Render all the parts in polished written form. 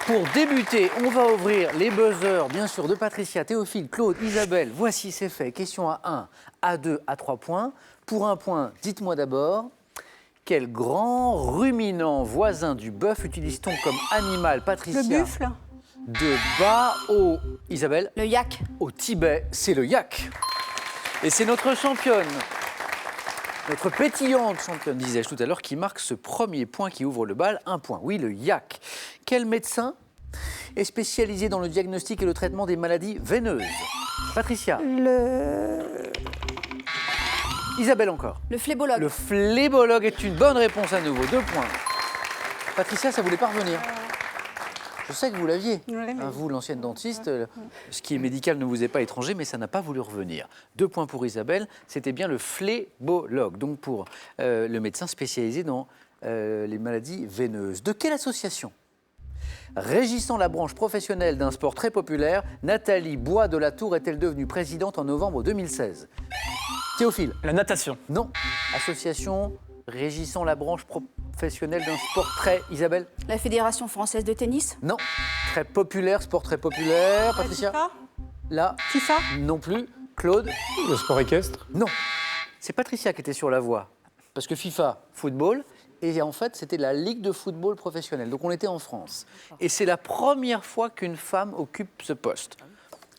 Pour débuter, on va ouvrir les buzzers, bien sûr, de Patricia, Théophile, Claude, Isabelle. Voici, c'est fait. Question à 1, à 2, à 3 points. Pour un point, dites-moi d'abord, quel grand ruminant voisin du bœuf utilise-t-on comme animal, Patricia? Le buffle. De bas au... Isabelle? Le yak. Au Tibet, c'est le yak. Et c'est notre championne, notre pétillante championne, disais-je tout à l'heure, qui marque ce premier point qui ouvre le bal. Un point, oui, le yak. Quel médecin est spécialisé dans le diagnostic et le traitement des maladies veineuses? Patricia. Isabelle encore. Le phlébologue. Le phlébologue est une bonne réponse à nouveau. 2 points. Patricia, ça voulait pas revenir. Je sais que vous l'aviez. Vous, l'ancienne dentiste, ce qui est médical ne vous est pas étranger, mais ça n'a pas voulu revenir. 2 points pour Isabelle. C'était bien le phlébologue, donc pour le médecin spécialisé dans les maladies veineuses. De quelle association, régissant la branche professionnelle d'un sport très populaire, Nathalie Bois de la Tour est-elle devenue présidente en novembre 2016? Théophile. La natation. Non. Association régissant la branche professionnelle d'un sport très... Isabelle. La Fédération française de tennis. Non. Très populaire, sport très populaire. Patricia. FIFA. Là. FIFA. Non plus. Claude. Le sport équestre. Non. C'est Patricia qui était sur la voie. Parce que FIFA, football, et en fait, c'était la Ligue de football professionnelle. Donc on était en France. Et c'est la première fois qu'une femme occupe ce poste.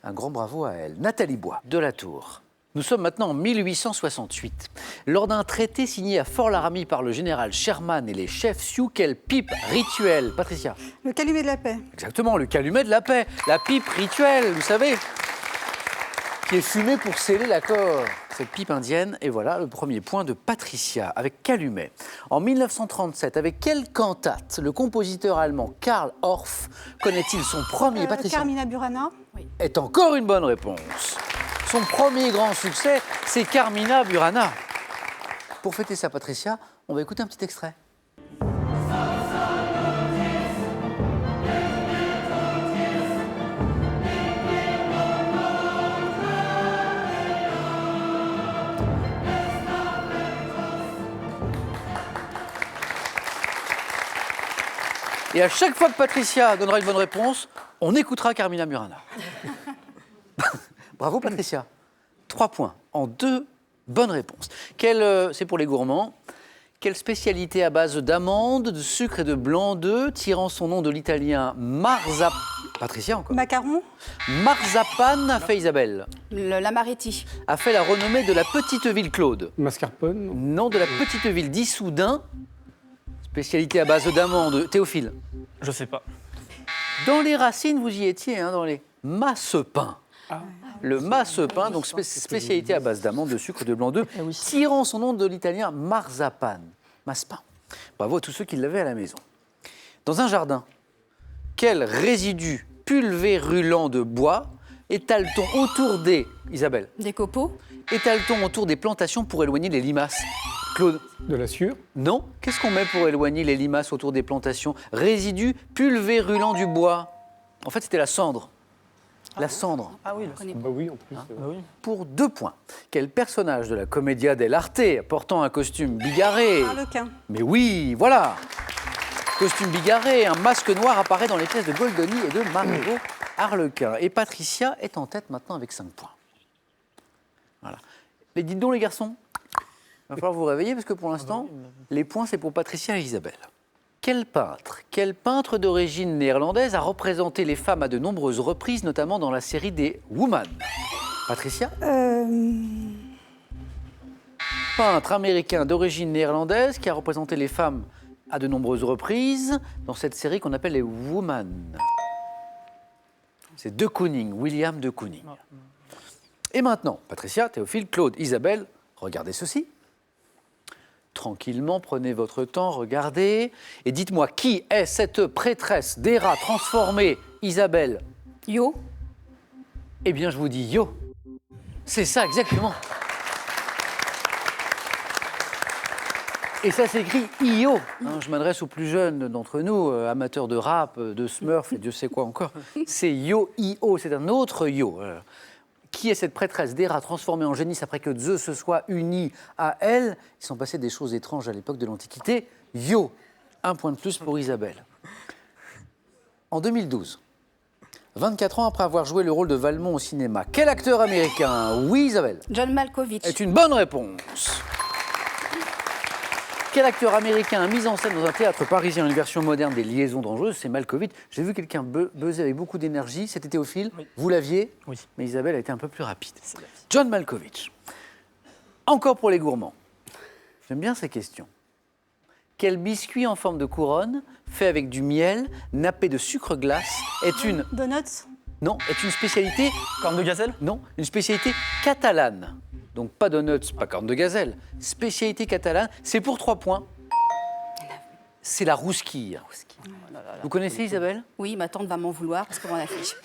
Un grand bravo à elle. Nathalie Bois, de la Tour. Nous sommes maintenant en 1868. Lors d'un traité signé à Fort-Laramie par le général Sherman et les chefs Sioux, quelle pipe rituelle, Patricia? Le calumet de la paix. Exactement, le calumet de la paix. La pipe rituelle, vous savez, qui est fumée pour sceller l'accord. Cette pipe indienne, et voilà le premier point de Patricia, avec calumet. En 1937, avec quelle cantate le compositeur allemand Karl Orff connaît-il son premier, Patricia? Carmina Burana. Est encore une bonne réponse. Son premier grand succès, c'est Carmina Burana. Pour fêter ça, Patricia, on va écouter un petit extrait. Et à chaque fois que Patricia donnera une bonne réponse, on écoutera Carmina Burana. Bravo Patricia. 3 points en 2 bonnes réponses. C'est pour les gourmands. Quelle spécialité à base d'amandes, de sucre et de blanc d'œuf, tirant son nom de l'italien marzapan... Patricia encore. Macaron. Marzapan a fait Isabelle. L'amaretti. A fait la renommée de la petite ville Claude. Mascarpone. Nom de la petite ville d'Issoudun. Spécialité à base d'amandes. Théophile. Je sais pas. Dans les racines, vous y étiez, hein, dans les massepins. Le massepin, donc spécialité à base d'amandes, de sucre, de blanc d'œuf, tirant son nom de l'italien marzapan. Massepain. Bravo à tous ceux qui l'avaient à la maison. Dans un jardin, quel résidu pulvérulent de bois étale-t-on autour des... Isabelle. Des copeaux. Étale-t-on autour des plantations pour éloigner les limaces? Claude. De la sciure. Non. Qu'est-ce qu'on met pour éloigner les limaces autour des plantations? Résidu pulvérulent du bois. En fait, c'était la cendre. La cendre. Ah oui, bah oui, en plus. Bah oui. Pour 2 points. Quel personnage de la Commedia dell'arte portant un costume bigarré? Harlequin. Mais oui, voilà. Costume bigarré, un masque noir apparaît dans les pièces de Goldoni et de Margot Harlequin. Et Patricia est en tête maintenant avec 5 points. Voilà. Mais dites donc les garçons, il va falloir vous réveiller parce que pour l'instant, les points c'est pour Patricia et Isabelle. Quel peintre d'origine néerlandaise a représenté les femmes à de nombreuses reprises, notamment dans la série des Woman? Patricia? Peintre américain d'origine néerlandaise qui a représenté les femmes à de nombreuses reprises dans cette série qu'on appelle les Woman. C'est De Kooning, William De Kooning. Et maintenant, Patricia, Théophile, Claude, Isabelle, regardez ceci. Tranquillement, prenez votre temps, regardez. Et dites-moi, qui est cette prêtresse d'Héra transformée, Isabelle? Yo. Eh bien, je vous dis Yo. C'est ça, exactement. Et ça s'écrit Io. Hein, je m'adresse aux plus jeunes d'entre nous, amateurs de rap, de Smurf et Dieu sait quoi encore. C'est Yo-I-O, c'est un autre Yo. Qui est cette prêtresse d'Héra transformée en génisse après que Zeus se soit uni à elle? Il s'en passait des choses étranges à l'époque de l'Antiquité. Yo, 1 point de plus pour Isabelle. En 2012, 24 ans après avoir joué le rôle de Valmont au cinéma, quel acteur américain, oui Isabelle, John Malkovich. est une bonne réponse. Quel acteur américain a mis en scène dans un théâtre parisien une version moderne des Liaisons dangereuses? C'est Malkovich. J'ai vu quelqu'un buzzer avec beaucoup d'énergie. C'était Théophile. Oui. Vous l'aviez? Oui. Mais Isabelle a été un peu plus rapide. John Malkovich. Encore pour les gourmands. J'aime bien ces questions. Quel biscuit en forme de couronne, fait avec du miel, nappé de sucre glace, est une... Donuts. Non, est une spécialité... Corne de gazelle? Non, une spécialité catalane. Donc pas donuts, pas corne de gazelle. Spécialité catalane, c'est pour 3 points. C'est la rousquille. Vous connaissez Isabelle? Oui, ma tante va m'en vouloir parce qu'on affiche.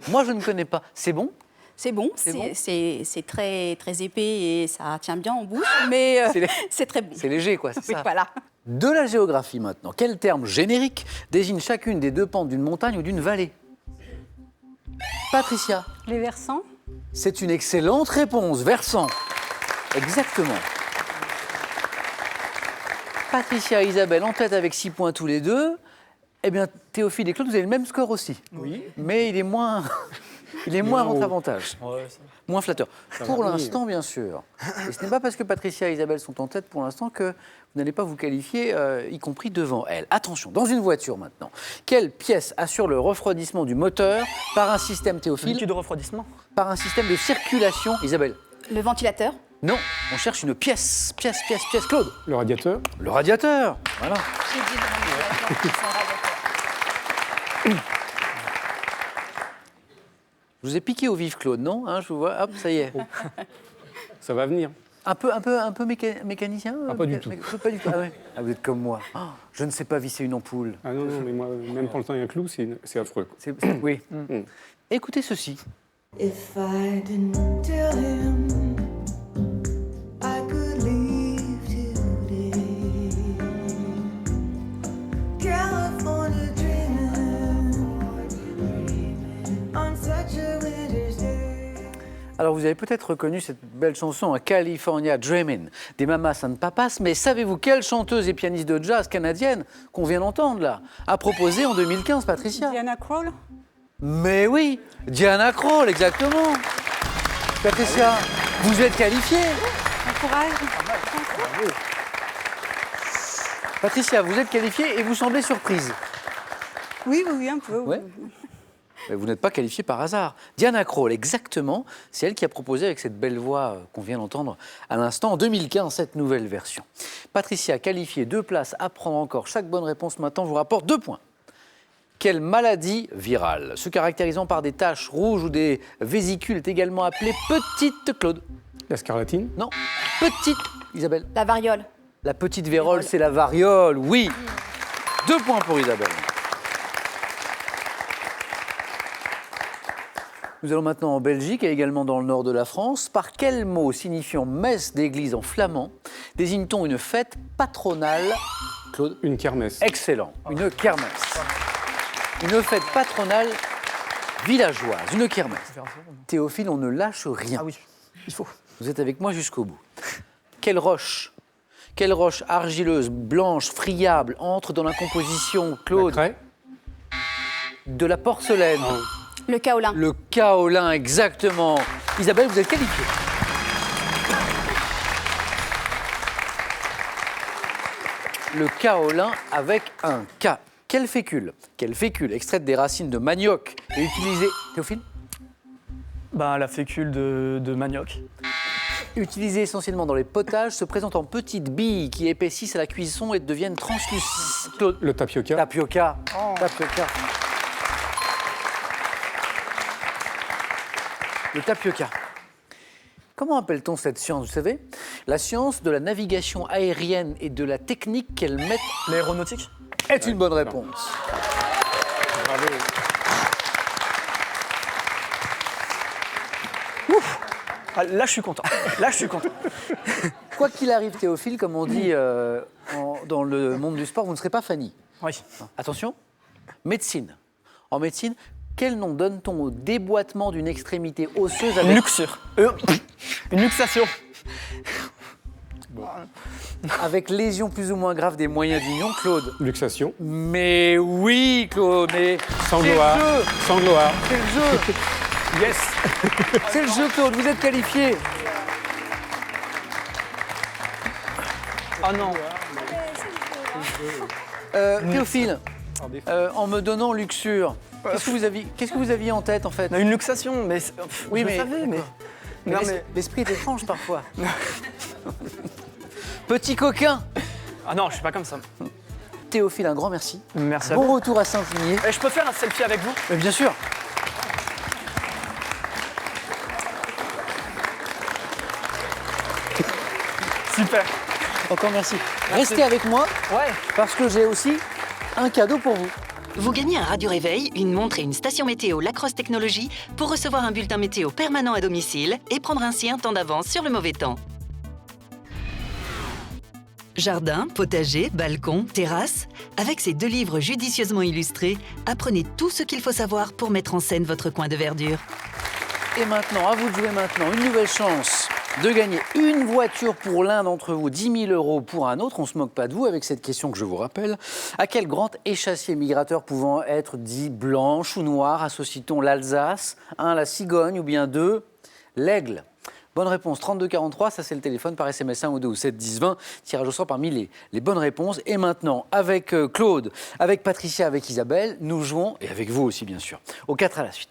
Moi, je ne connais pas. C'est bon? C'est bon, bon c'est très, très épais et ça tient bien en bouche, mais c'est très bon. C'est léger, quoi, c'est Oui, ça. voilà. De la géographie maintenant. Quel terme générique désigne chacune des 2 pentes d'une montagne ou d'une vallée? Patricia, Les versants. c'est une excellente réponse. Versant. Exactement. Patricia et Isabelle en tête avec 6 points tous les deux. Eh bien, Théophile et Claude, vous avez le même score aussi. Oui. Mais il est moins, il est moins à votre avantage. Ouais, Moins flatteur. Pour va l'instant, bien sûr. Et ce n'est pas parce que Patricia et Isabelle sont en tête pour l'instant que vous n'allez pas vous qualifier, y compris devant elles. Attention, dans une voiture maintenant. Quelle pièce assure le refroidissement du moteur par un système, Théophile, liquide de refroidissement? par un système de circulation? Isabelle? Le ventilateur. Non, on cherche une pièce. Pièce, Claude. Le radiateur? Le radiateur. Voilà. J'ai dit le ventilateur, c'est un radiateur. Je vous ai piqué au vif, Claude, non hein, je vous vois, hop, ça y est. Ça va venir. Un peu mécanicien pas du tout. Pas du tout. Ah, ouais. Ah, vous êtes comme moi. Oh, je ne sais pas visser une ampoule. Ah non, mais moi, même pour le temps, il y a un clou, c'est affreux, quoi. Oui. Écoutez ceci. If I didn't tell him I could leave today, California dreaming on such a winter's day. Alors, vous avez peut-être reconnu cette belle chanson, California Dreamin', des Mamas and Papas, mais savez-vous quelle chanteuse et pianiste de jazz canadienne qu'on vient d'entendre là a proposé en 2015, Patricia? Diana Krall. Mais oui, Diana Krall, exactement. Patricia, vous êtes qualifiée. Bon courage. Patricia, vous êtes qualifiée et vous semblez surprise. Oui, un peu. Ouais. Mais vous n'êtes pas qualifiée par hasard. Diana Krall, exactement, c'est elle qui a proposé avec cette belle voix qu'on vient d'entendre à l'instant, en 2015, cette nouvelle version. Patricia, qualifiée, 2 places, à prendre encore. Chaque bonne réponse maintenant vous rapporte 2 points. Quelle maladie virale, se caractérisant par des taches rouges ou des vésicules, est également appelée petite, Claude? La scarlatine? Non, petite, Isabelle. La variole. La petite vérole, c'est la variole, oui. 2 points pour Isabelle. Nous allons maintenant en Belgique et également dans le nord de la France. Par quel mot signifiant messe d'église en flamand désigne-t-on une fête patronale, Claude? Une kermesse. Excellent, une kermesse. Une fête patronale villageoise, une kermesse. Théophile, on ne lâche rien. Ah oui, il faut. Vous êtes avec moi jusqu'au bout. Quelle roche argileuse, blanche, friable, entre dans la composition, Claude? La craie? De la porcelaine. Ah. Le kaolin. Le kaolin, exactement. Isabelle, vous êtes qualifiée. Le kaolin avec un K. Quelle fécule, extraite des racines de manioc et utilisée... Théophile? Ben, la fécule de manioc. Utilisée essentiellement dans les potages, se présente en petites billes qui épaississent à la cuisson et deviennent translucides. Claude? Le tapioca? Tapioca. Tapioca. Le tapioca. Comment appelle-t-on cette science, vous savez? La science de la navigation aérienne et de la technique qu'elle met... L'aéronautique? Est une bonne réponse. Bravo. Ah, là, je suis content. Quoi qu'il arrive, Théophile, comme on dit dans le monde du sport, vous ne serez pas Fanny. Oui. Attention, médecine. En médecine, quel nom donne-t-on au déboîtement d'une extrémité osseuse avec... Une luxure. Une luxation. Avec lésion plus ou moins grave des moyens d'union, Claude. Luxation. Mais oui, Claude, mais Sans c'est le gloire. jeu. Sans gloire. C'est le jeu. Yes. C'est le jeu, Claude. Vous êtes qualifié. Ah non. Théophile, en me donnant luxure, qu'est-ce que vous aviez en tête en fait? Une luxation, mais Oui, je mais- savais, mais. Mais Non, l'esprit est étrange parfois. Petit coquin. Ah non, je suis pas comme ça. Théophile, un grand merci. Merci à Bon vous. retour à Saint-Imier. Et je peux faire un selfie avec vous? Mais bien sûr. Super. Encore merci. Restez avec moi Ouais. parce que j'ai aussi un cadeau pour vous. Vous gagnez un radio-réveil, une montre et une station météo Lacrosse Technologies pour recevoir un bulletin météo permanent à domicile et prendre ainsi un temps d'avance sur le mauvais temps. Jardin, potager, balcon, terrasse, avec ces 2 livres judicieusement illustrés, apprenez tout ce qu'il faut savoir pour mettre en scène votre coin de verdure. Et maintenant, à vous de jouer maintenant, une nouvelle chance de gagner une voiture pour l'un d'entre vous, 10 000 € pour un autre. On ne se moque pas de vous avec cette question que je vous rappelle. À quel grand échassier migrateur pouvant être dit blanche ou noire associe-t-on l'Alsace, 1, la cigogne ou bien 2, l'aigle? Bonne réponse, 3243, ça c'est le téléphone par SMS 1 ou 2 ou 7 10 20. Tirage au sort parmi les bonnes réponses. Et maintenant, avec Claude, avec Patricia, avec Isabelle, nous jouons, et avec vous aussi bien sûr, au 4 à la suite.